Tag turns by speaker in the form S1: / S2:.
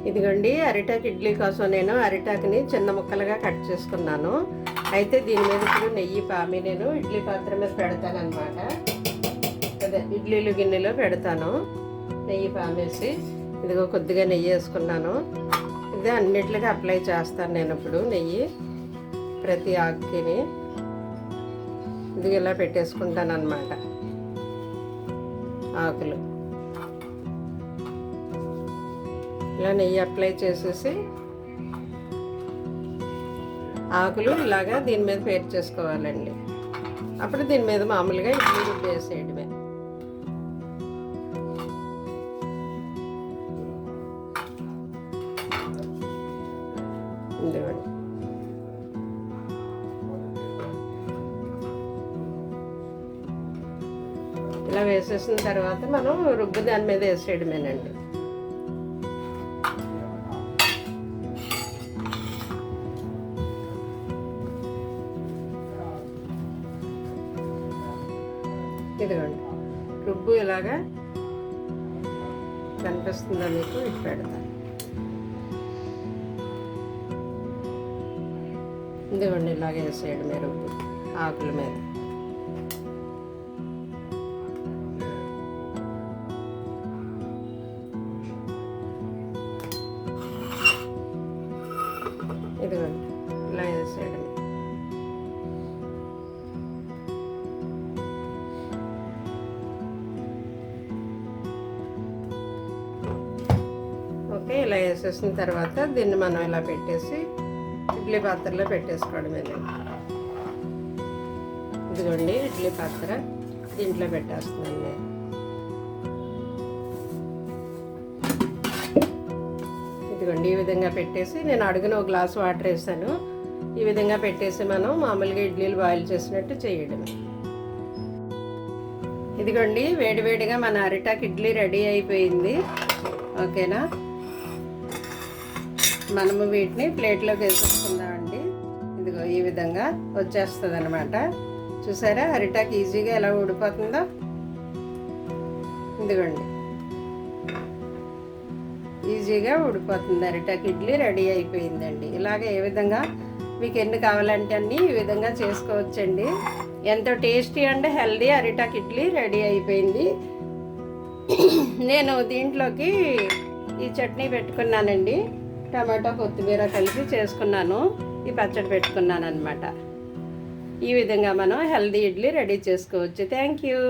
S1: ఇదిగోండి అరిటాకు ఇడ్లీ కోసం నేను అరిటాకుని చిన్న ముక్కలుగా కట్ చేసుకున్నాను. అయితే దీని మీద ఇప్పుడు నెయ్యి పామి నేను ఇడ్లీ పాత్ర మీద పెడతాను అనమాట. అదే ఇడ్లీలు గిన్నెలో పెడతాను. నెయ్యి పామేసి ఇదిగో కొద్దిగా నెయ్యి వేసుకున్నాను. ఇది అన్నిటికీ అప్లై చేస్తాను నేను ఇప్పుడు నెయ్యి ప్రతి ఆకుని ఇది ఇలా పెట్టేసుకుంటాను అన్నమాట. ఆకులు ఇలా నెయ్యి అప్లై చేసేసి ఆకులు ఇలాగా దీని మీద పేర్ చేసుకోవాలండి. అప్పుడు దీని మీద మామూలుగా ఇడ్లీ రుబ్బు వేసేయడమే. ఇదిగోండి ఇలా వేసేసిన తర్వాత మనం రుబ్బు దాని మీద వేసేయడమేనండి. ఇదిగోండి రుబ్బు ఇలాగా కనిపిస్తుందా మీకు? ఇటు పెడతా. ఇదిగోండి ఇలాగే వేసేయడమే రుబ్బు ఆకుల మీద. ఇదిగోండి ఇలా వేసేయడమే. ఓకే, ఇలా వేసేసిన తర్వాత దీన్ని మనం ఇలా పెట్టేసి ఇడ్లీ పాత్రలో పెట్టేసుకోవడమేనండి. ఇదిగోండి ఇడ్లీ పాత్ర దీంట్లో పెట్టేస్తున్నాను నేను. ఇదిగోండి ఈ విధంగా పెట్టేసి నేను అడుగున ఒక గ్లాస్ వాటర్ వేసాను. ఈ విధంగా పెట్టేసి మనం మామూలుగా ఇడ్లీలు బాయిల్ చేసినట్టు చేయడమే. ఇదిగోండి వేడివేడిగా మన అరిటాకు ఇడ్లీ రెడీ అయిపోయింది. ఓకేనా, మనము వీటిని ప్లేట్లోకి వేసేసుకుందామండి. ఇదిగో ఈ విధంగా వచ్చేస్తుంది అనమాట. చూసారా అరిటాకు ఈజీగా ఎలా ఊడిపోతుందో. ఇదిగోండి ఈజీగా ఊడిపోతుంది. అరిటాకు ఇడ్లీ రెడీ అయిపోయిందండి. ఇలాగ ఏ విధంగా మీకు ఎన్ని కావాలంటే అన్నీ ఈ విధంగా చేసుకోవచ్చండి. ఎంతో టేస్టీ అండ్ హెల్దీ అరిటాకు ఇడ్లీ రెడీ అయిపోయింది. నేను దీంట్లోకి ఈ చట్నీ పెట్టుకున్నానండి. టమాటో కొత్తిమీర కలిపి చేసుకున్నాను. ఈ పచ్చడి పెట్టుకున్నాను అనమాట. ఈ విధంగా మనం హెల్దీ ఇడ్లీ రెడీ చేసుకోవచ్చు. Thank you.